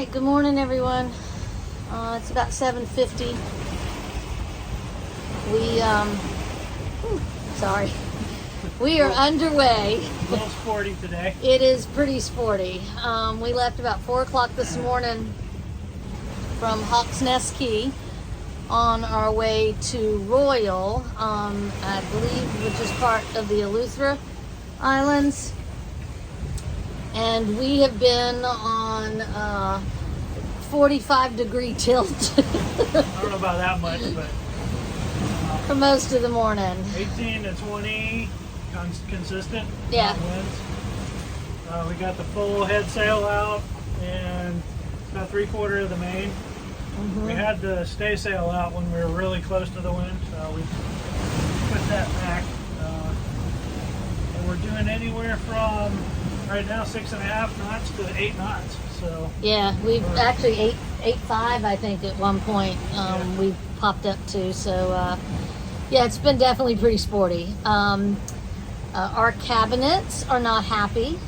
right, good morning everyone. It's about 7:50. We are underway. A little sporty today. It is pretty sporty. We left about 4 o'clock this morning from Hawks Nest Key on our way to Royal, I believe, which is part of the Eleuthera Islands. And we have been on 45-degree tilt I don't know about that much, but for most of the morning. 18 to 20 consistent Yeah. winds. We got the full head sail out and about 3/4 of the main. Mm-hmm. We had the stay sail out when we were really close to the wind, so we put that back. And we're doing anywhere from right now 6.5 knots to 8 knots. So Yeah, we've actually 8.5, I think, at one point. We popped up to. So yeah, it's been definitely pretty sporty. Our cabinets are not happy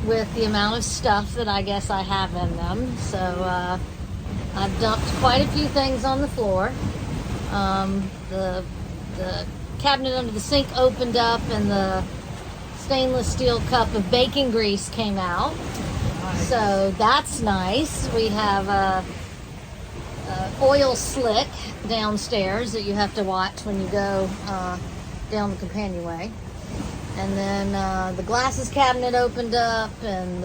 with the amount of stuff that I guess I have in them. So I've dumped quite a few things on the floor. The cabinet under the sink opened up, and the stainless steel cup of bacon grease came out. nice. So that's nice. We have a oil slick downstairs that you have to watch when you go down the companionway. And then the glasses cabinet opened up, and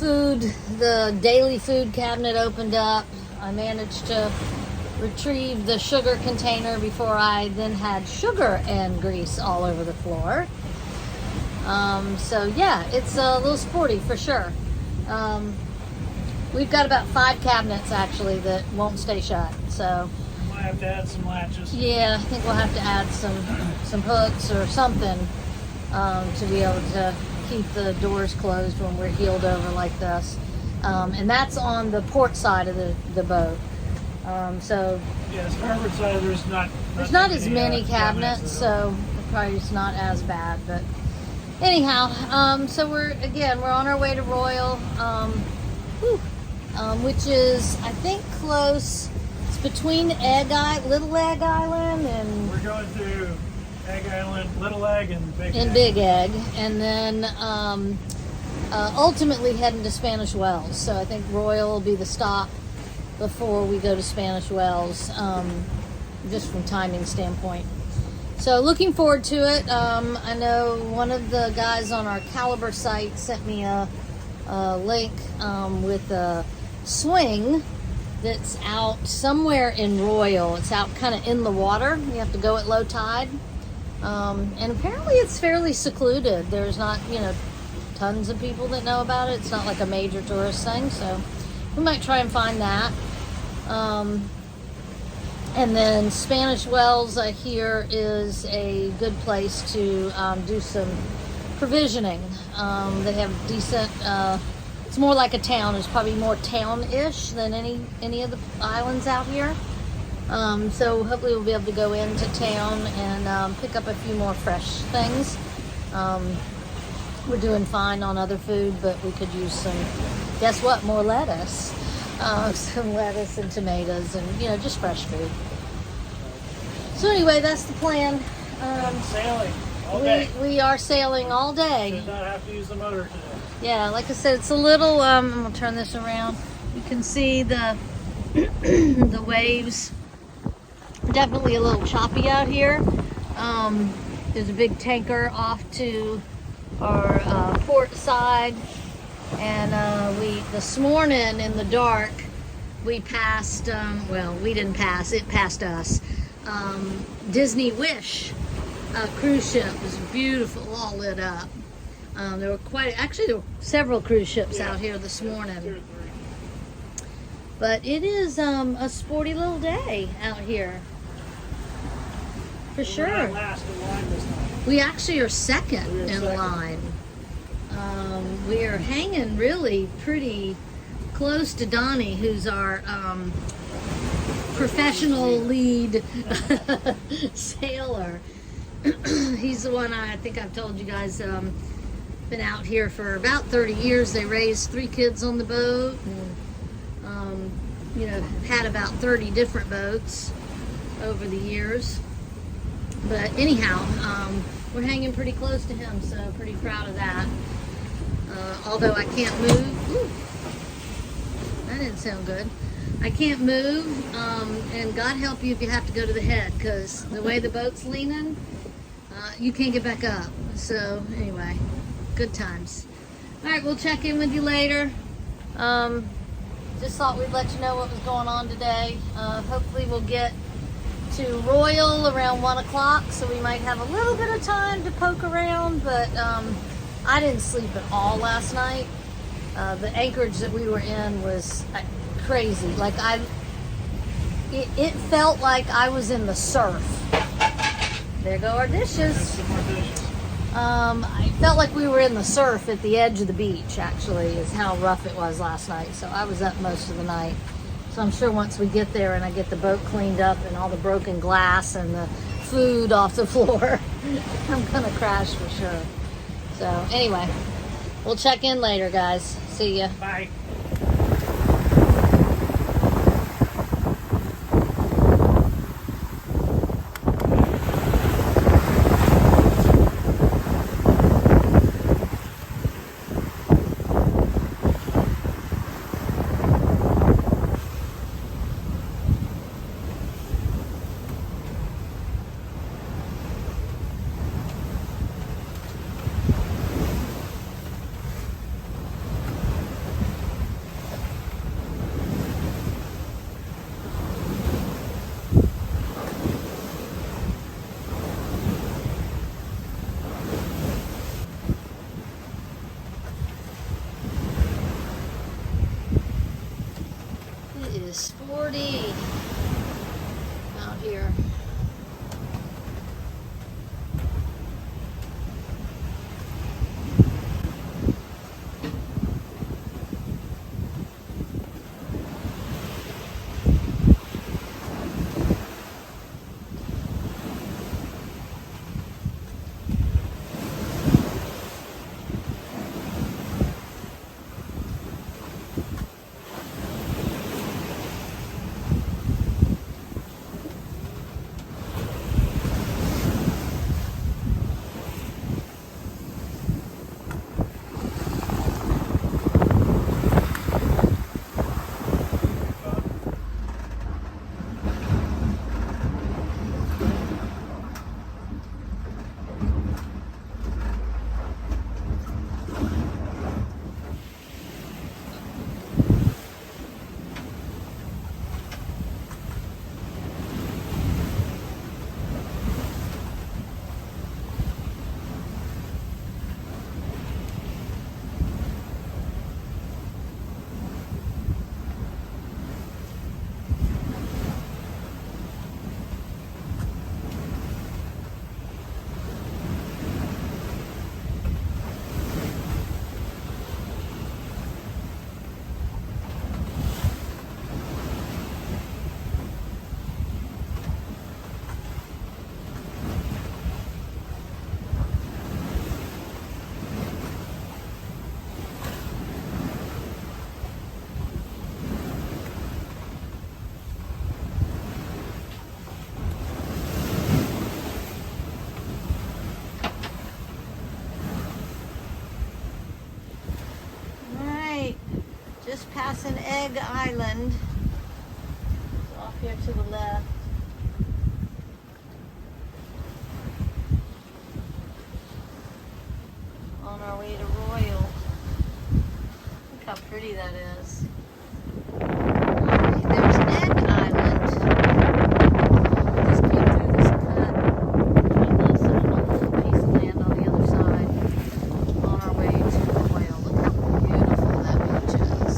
the daily food cabinet opened up. I managed to retrieve the sugar container before I then had sugar and grease all over the floor. So yeah, it's a little sporty for sure. We've got about 5 cabinets actually that won't stay shut. So Might have to add some latches. yeah, I think we'll have to add some hooks or something to be able to keep the doors closed when we're heeled over like this. And that's on the port side of the boat. So Yeah, starboard side there's not as many cabinets, so it probably is not as bad. But anyhow, so we're on our way to Royal, which is, I think, close. It's between Little Egg Island and We're going through Egg Island, Little Egg, and Big Egg. Big Egg, and then ultimately heading to Spanish Wells. So I think Royal will be the stop before we go to Spanish Wells, just from timing standpoint. So looking forward to it. I know one of the guys on our Caliber site sent me a link with a swing that's out somewhere in Royal. It's out kind of in the water. You have to go at low tide. And apparently it's fairly secluded. There's not, tons of people that know about it. It's not like a major tourist thing. So we might try and find that. And then Spanish Wells, I hear, is a good place to do some provisioning. They have decent, it's more like a town. It's probably more town-ish than any of the islands out here. So hopefully we'll be able to go into town and pick up a few more fresh things. We're doing fine on other food, but we could use some, guess what, more lettuce. Some lettuce and tomatoes and, just fresh food. So anyway, that's the plan. Sailing all day. We are sailing all day. Did not have to use the motor today. Yeah, like I said, it's a little, I'm going to turn this around. You can see the the waves. Definitely a little choppy out here. There's a big tanker off to our port side. And this morning in the dark, we passed, we didn't pass, it passed us. Disney Wish cruise ship. It was beautiful, all lit up. There were several cruise ships out here this 2 or morning. 3. But it is a sporty little day out here. For sure. We're not last in line this time. We actually are second We are in second. line. We are hanging really pretty close to Donnie, who's our professional lead sailor. He's the one I think I've told you guys been out here for about 30 years. They raised 3 kids on the boat, and you know, had about 30 different boats over the years. But anyhow, we're hanging pretty close to him, so pretty proud of that. Although I can't move. Ooh, that didn't sound good. I can't move, and God help you if you have to go to the head, because the way the boat's leaning, you can't get back up. So anyway, good times. All right, we'll check in with you later. Just thought we'd let you know what was going on today. Hopefully we'll get to Royal around 1 o'clock, so we might have a little bit of time to poke around, but I didn't sleep at all last night. The anchorage that we were in was crazy. Like it felt like I was in the surf. There go our dishes. Some more dishes. I felt like we were in the surf at the edge of the beach, actually, is how rough it was last night. So I was up most of the night. So I'm sure once we get there and I get the boat cleaned up and all the broken glass and the food off the floor, I'm gonna crash for sure. So anyway, we'll check in later, guys. See ya. Bye. It is sporty out here. Just passing Egg Island. It's off here to the left. On our way to Royal. Look how pretty that is. There's Egg Island. Just came through this cut. Between this and another little piece of land on the other side. On our way to Royal. Look how beautiful that beach is. It's spectacular.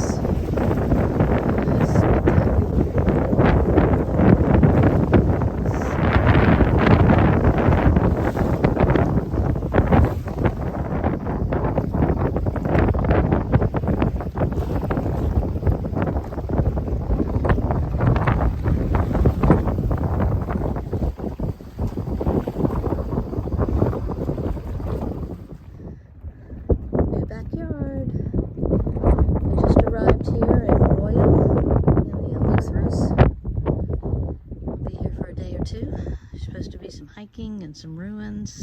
some ruins,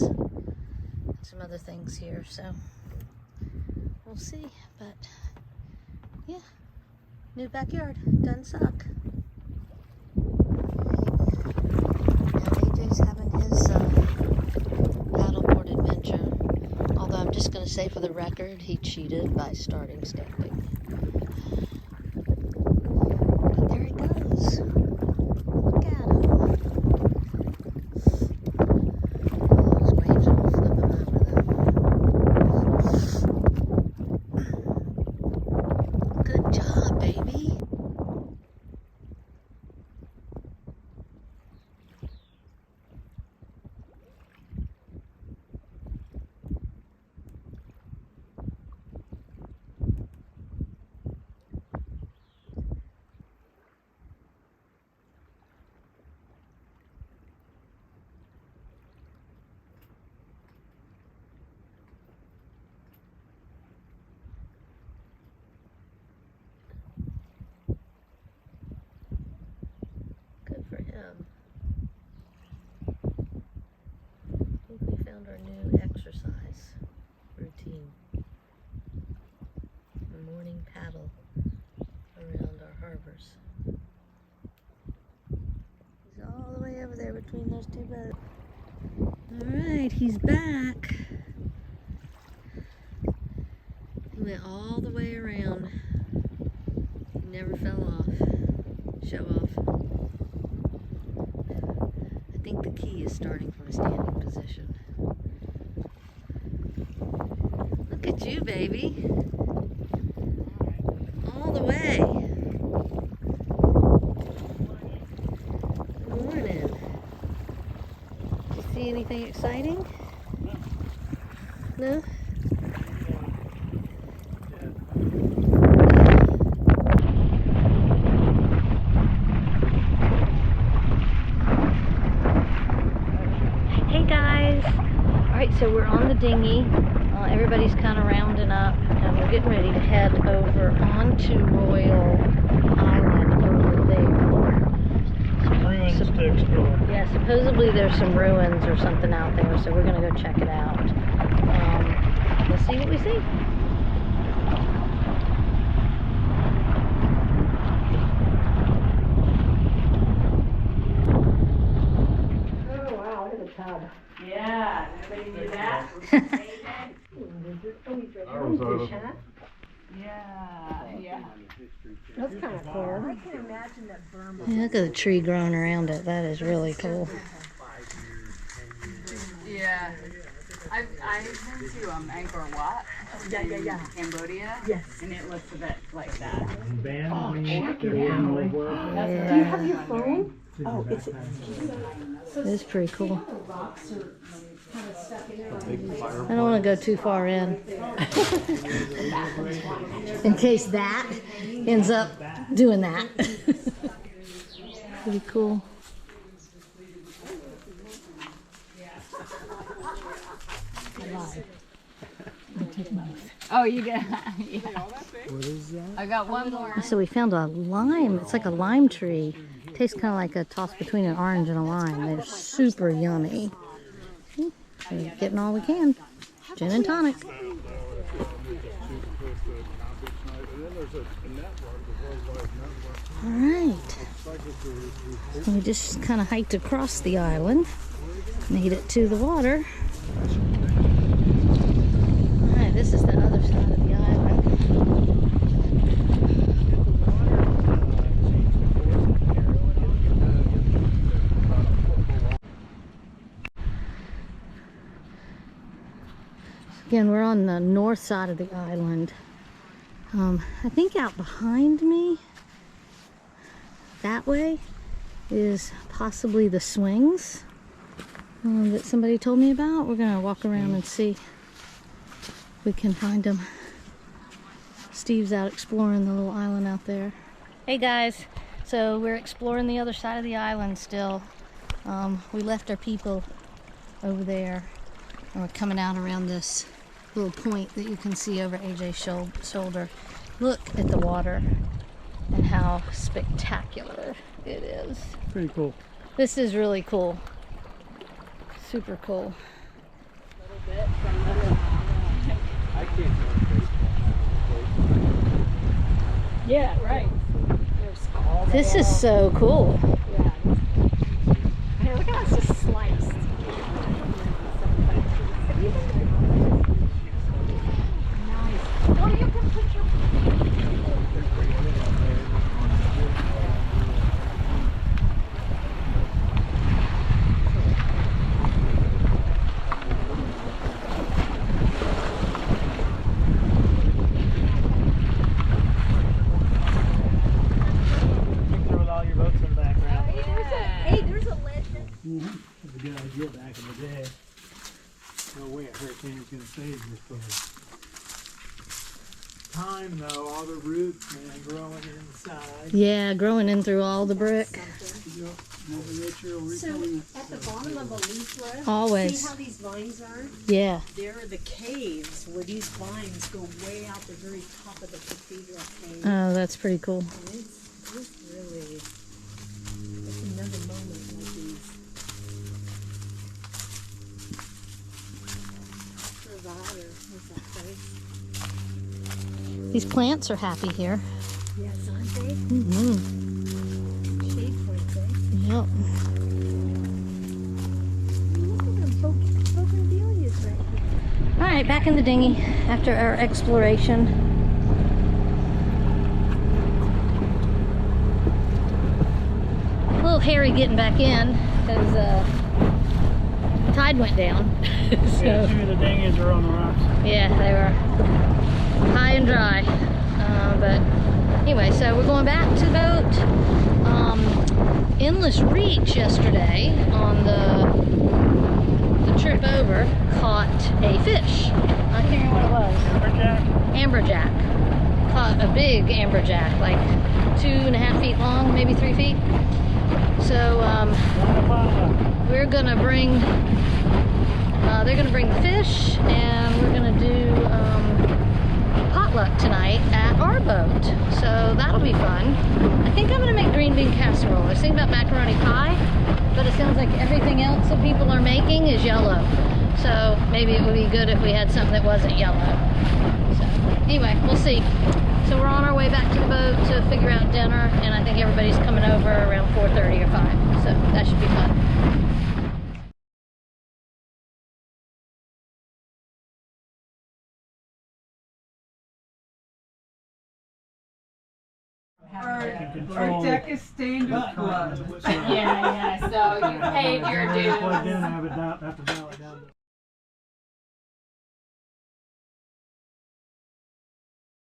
some other things here, so we'll see. But yeah, new backyard, doesn't suck. AJ's having his paddleboard adventure. Although I'm just going to say for the record, he cheated by starting standing. But there he goes. Look at him. Those waves are all flipping over though. Good job, baby. Good for him. I think we found our new exercise routine. A morning paddle around our harbors. He's all the way over there between those two boats. Alright, he's back. He went all the way around. He never fell off. Show off. I think the key is starting from a standing position. Look at you, baby. All the way. Good morning. Did you see anything exciting? No? Hey guys! Alright, so we're on the dinghy. Everybody's kind of rounding up and we're getting ready to head over onto Royal Island over there. Ruins to explore. Yeah, supposedly there's some ruins or something out there, so we're going to go check it out. Let's see what we see. Oh wow, look at the tub. Yeah, everybody knew that. Yeah. That's kind of cool. I can imagine that Burma. Yeah, look at the tree growing around it. That is really cool. Yeah. I've been to Angkor Wat. Yeah. Cambodia. Yes. And it looks a bit like that. Oh, check it out. That's what Yeah. I Do you have was your wondering. phone? Oh, it's It is pretty cool. the rocks are kind of stuck in there. I don't want to go too far in. In case that ends up doing that. Pretty cool. Oh, you got yeah. What is that? I got one more. So we found a lime. It's like a lime tree. Tastes kind of like a toss between an orange and a lime. They're super yummy. We're getting all we can. Gin and tonic. All right. So we just kind of hiked across the island. Made it to the water. All right, this is the other side of the island. Again, we're on the north side of the island. I think out behind me, that way, is possibly the swings that somebody told me about. We're gonna walk around and see if we can find them. Steve's out exploring the little island out there. Hey guys, so we're exploring the other side of the island still. We left our people over there and we're coming out around this little point that you can see over AJ's shoulder. Look at the water and how spectacular it is. Pretty cool. This is really cool. Super cool. I can't go Yeah, right. This is so cool. Yeah. Hey, look how it's just sliced. Nice. Oh, you can put your. Throw with all your boats in the background. Hey, there's a legend. That's a good idea back in the day. No way a hurricane's gonna phase this place. Time though, all the roots, man, growing inside. Yeah, growing in through all the brick. Mother Nature will So at the bottom of a leaf lift, Always. see how these vines are? Yeah. There are the caves where these vines go way out the very top of the cathedral cave. Oh, that's pretty cool. And it's really, it's another moment like these. Provider, what's that place? These plants are happy here. Yes, aren't they? Mm-hmm. Shade points, eh? Yep. Look at them, bougainvilleas right here. All right, back in the dinghy after our exploration. A little hairy getting back in because tide went down. So Yeah, two of the dinghies are on the rocks. yeah, they were high and dry. But anyway, so we're going back to the boat. Endless Reach yesterday on the trip over caught a fish. I can't remember what it was. Amberjack? Amberjack. Caught a big amberjack, like 2.5 feet long, maybe 3 feet. So we're gonna bring, they're gonna bring the fish, and we're gonna do potluck tonight at our boat. So that'll be fun. I think I'm gonna make green bean casserole. I was thinking about macaroni pie, but it sounds like everything else that people are making is yellow. So maybe it would be good if we had something that wasn't yellow. So anyway, we'll see. So we're on our way back to the boat to figure out dinner, and I think everybody's coming over around 4:30 or 5. So that should be fun. Our deck is stained with blood. Yeah, So you paid your Plugged in, dues. I have it down, have to dial